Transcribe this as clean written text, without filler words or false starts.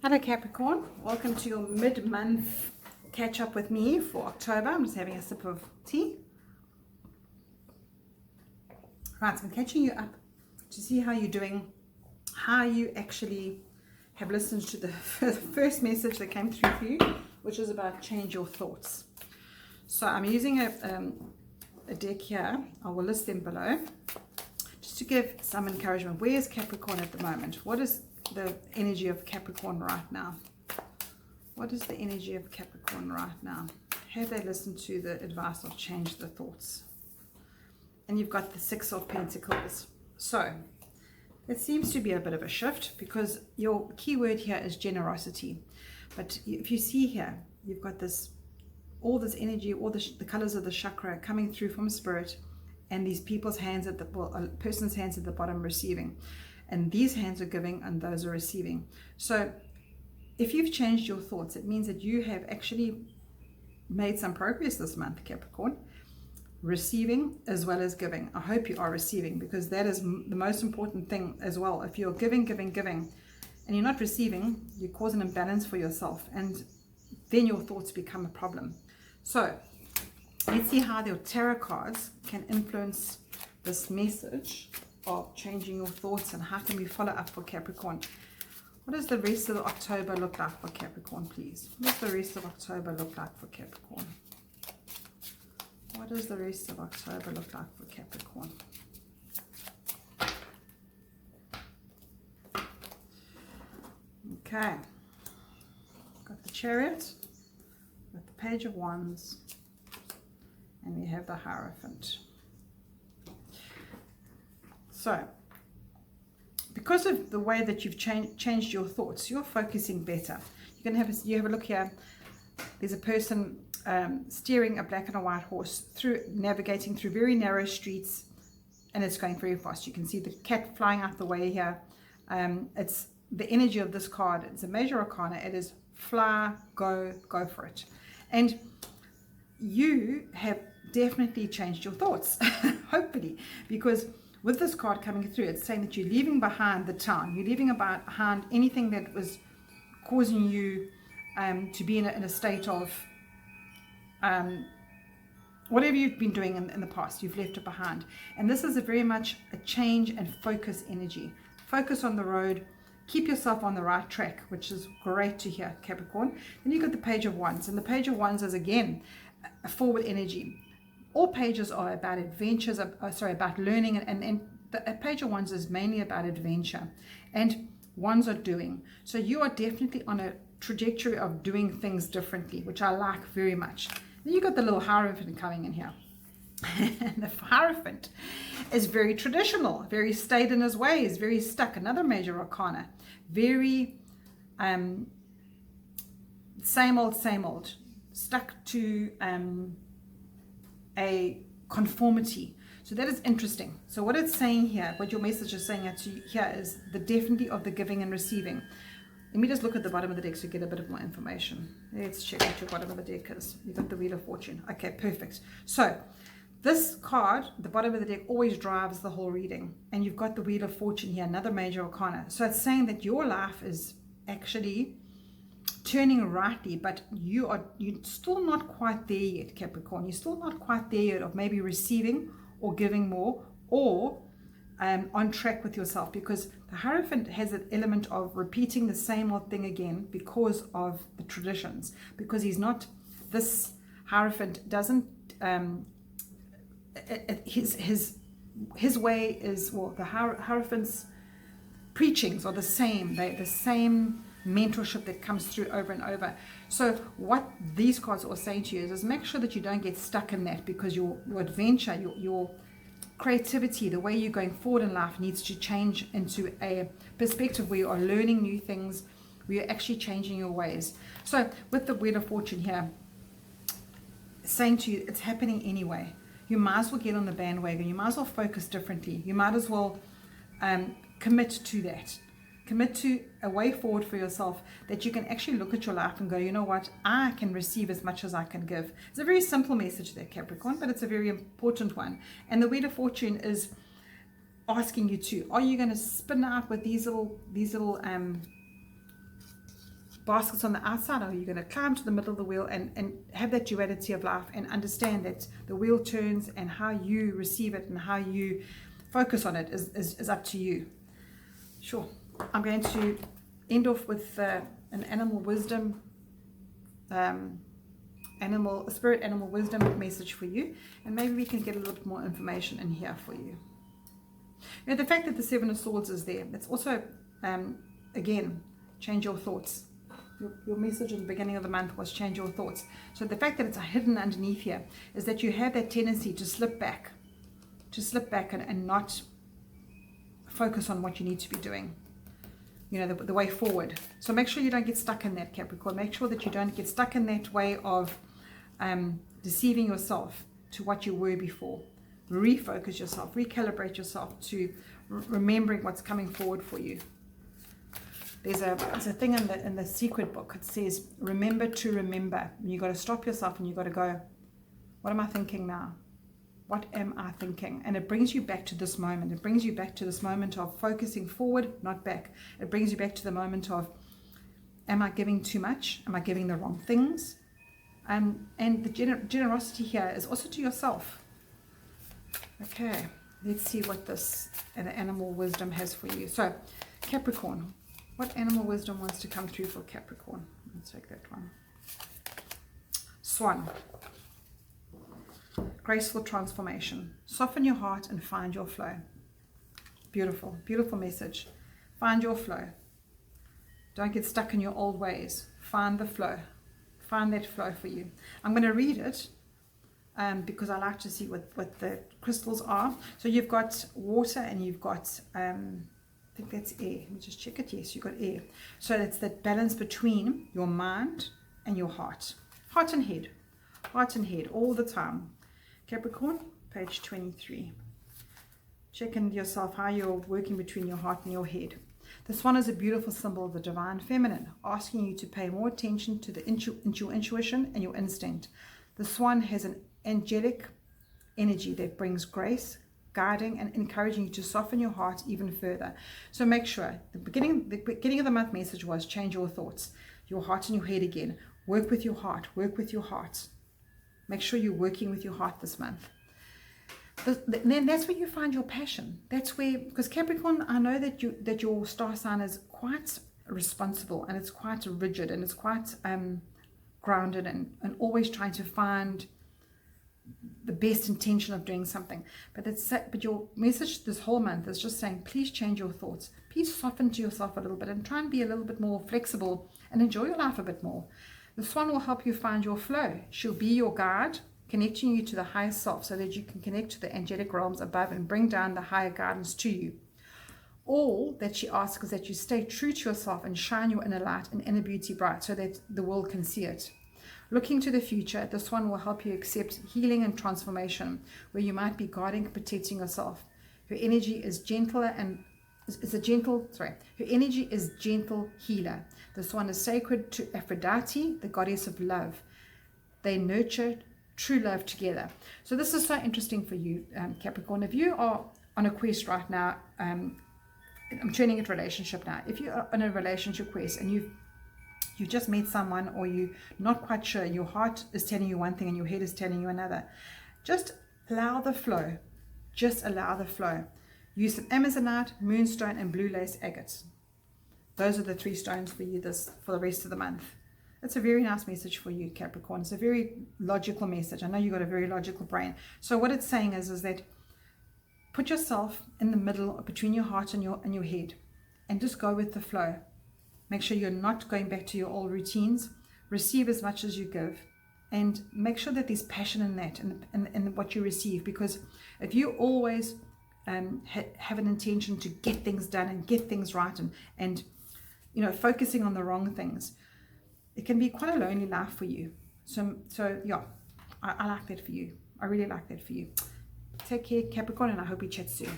Hello Capricorn, welcome to your mid-month catch up with me for October. I'm just having a sip of tea. Right, so I'm catching you up to see how you're doing, how you actually have listened to the first message that came through for you, which is about change your thoughts. So I'm using a deck here. I will list them below just to give some encouragement. Where is Capricorn at the moment? What is the energy of Capricorn right now? What is the energy of Capricorn right now? Have they listened to the advice of change the thoughts? And you've got the Six of Pentacles. So it seems to be a bit of a shift because your key word here is generosity. But if you see here, you've got this, all this energy, all the colors of the chakra coming through from spirit, and these people's hands at the, well, a person's hands at the bottom receiving. And these hands are giving and those are receiving. So if you've changed your thoughts, it means that you have actually made some progress this month, Capricorn. Receiving as well as giving. I hope you are receiving, because that is the most important thing as well. If you're giving, and you're not receiving, you cause an imbalance for yourself, and then your thoughts become a problem. So let's see how your tarot cards can influence this message of changing your thoughts, and how can we follow up for Capricorn. What does the rest of October look like for Capricorn, please? What does the rest of October look like for Capricorn? What does the rest of October look like for Capricorn? Okay. Got the Chariot, got the Page of Wands, and we have the Hierophant. So, because of the way that you've changed your thoughts, you're focusing better. You have a look here. There's a person steering a black and a white horse navigating through very narrow streets, and it's going very fast. You can see the cat flying out the way here. It's the energy of this card. It's a major arcana. It is fly, go for it. And you have definitely changed your thoughts, hopefully, because with this card coming through, it's saying that you're leaving behind the town. You're leaving behind anything that was causing you to be in a state of whatever you've been doing in the past. You've left it behind. And this is very much a change and focus energy. Focus on the road. Keep yourself on the right track, which is great to hear, Capricorn. Then you've got the Page of Wands. And the Page of Wands is, again, a forward energy. All pages are about adventures, about learning, and the Page of Wands is mainly about adventure, and wands are doing. So you are definitely on a trajectory of doing things differently, which I like very much. Then you got the little Hierophant coming in here. And the Hierophant is very traditional, very stayed in his ways, very stuck. Another major arcana, very same old, stuck to a conformity. So that is interesting. So what it's saying here, what your message is saying here is the definitely of the giving and receiving. Let me just look at the bottom of the deck so you get a bit of more information. Let's check what your bottom of the deck is. You've got the Wheel of Fortune. Okay, perfect. So this card, the bottom of the deck, always drives the whole reading. And you've got the Wheel of Fortune here, another major arcana. So it's saying that your life is actually turning rightly, but you're still not quite there yet, Capricorn. You're still not quite there yet of maybe receiving or giving more, or on track with yourself, because the Hierophant has an element of repeating the same old thing again because of the traditions, because this Hierophant doesn't his way is, well, the Hierophant's preachings are the same. They're the same mentorship that comes through over and over. So what these cards are saying to you is make sure that you don't get stuck in that, because your adventure, your creativity, the way you're going forward in life needs to change into a perspective where you are learning new things, where you're actually changing your ways. So with the Wheel of Fortune here, saying to you, it's happening anyway. You might as well get on the bandwagon. You might as well focus differently. You might as well commit to that. Commit to a way forward for yourself that you can actually look at your life and go, you know what, I can receive as much as I can give. It's a very simple message there, Capricorn, but it's a very important one. And the Wheel of Fortune is asking you to, are you going to spin out with these little baskets on the outside, or are you going to climb to the middle of the wheel and have that duality of life and understand that the wheel turns, and how you receive it and how you focus on it is up to you. Sure. I'm going to end off with an animal wisdom, spirit animal wisdom message for you, and maybe we can get a little bit more information in here for you. You know, the fact that the Seven of Swords is there, it's also, again, change your thoughts. Your message at the beginning of the month was change your thoughts. So the fact that it's hidden underneath here is that you have that tendency to slip back and not focus on what you need to be doing, you know, the way forward. So make sure you don't get stuck in that, Capricorn. Make sure that you don't get stuck in that way of deceiving yourself to what you were before. Refocus yourself, recalibrate yourself to remembering what's coming forward for you. There's a thing in the secret book. It says, remember to remember. You got to stop yourself and you got to go, what am I thinking now? What am I thinking? And it brings you back to this moment. It brings you back to this moment of focusing forward, not back. It brings you back to the moment of, am I giving too much? Am I giving the wrong things? And the generosity here is also to yourself. Okay, let's see what this animal wisdom has for you. So, Capricorn, what animal wisdom wants to come through for Capricorn? Let's take that one. Swan. Graceful transformation. Soften your heart and find your flow. Beautiful, beautiful message. Find your flow. Don't get stuck in your old ways. Find the flow. Find that flow for you. I'm going to read it because I like to see what the crystals are. So you've got water and you've got, I think that's air. Let me just check it. Yes, you've got air. So it's that balance between your mind and your heart. Heart and head. Heart and head all the time. Capricorn, page 23. Check in yourself how you're working between your heart and your head. The swan is a beautiful symbol of the divine feminine, asking you to pay more attention to your intuition and your instinct. The swan has an angelic energy that brings grace, guiding and encouraging you to soften your heart even further. So make sure, the beginning of the month message was change your thoughts, your heart and your head again. Work with your heart, work with your heart. Make sure you're working with your heart this month. Then that's where you find your passion. That's where, because Capricorn, I know that your star sign is quite responsible and it's quite rigid and it's quite grounded and always trying to find the best intention of doing something. But your message this whole month is just saying, please change your thoughts. Please soften to yourself a little bit and try and be a little bit more flexible and enjoy your life a bit more. The swan will help you find your flow. She'll be your guide, connecting you to the higher self so that you can connect to the angelic realms above and bring down the higher guidance to you. All that she asks is that you stay true to yourself and shine your inner light and inner beauty bright so that the world can see it. Looking to the future, the swan will help you accept healing and transformation, where you might be guarding and protecting yourself. Her energy is her energy is gentle healer. The swan is sacred to Aphrodite, the goddess of love. They nurture true love together. So this is so interesting for you, Capricorn. If you are on a quest right now, I'm turning it relationship now. If you're on a relationship quest and you've just met someone, or you're not quite sure, your heart is telling you one thing and your head is telling you another, just allow the flow. Just allow the flow. Use some Amazonite, moonstone, and blue lace agates. Those are the 3 stones for you for the rest of the month. It's a very nice message for you, Capricorn. It's a very logical message. I know you've got a very logical brain. So what it's saying is that put yourself in the middle between your heart and your head, and just go with the flow. Make sure you're not going back to your old routines. Receive as much as you give, and make sure that there's passion in that and what you receive. Because if you always have an intention to get things done and get things right and focusing on the wrong things, it can be quite a lonely life for you. So yeah, I like that for you. I really like that for you. Take care, Capricorn, and I hope we chat soon.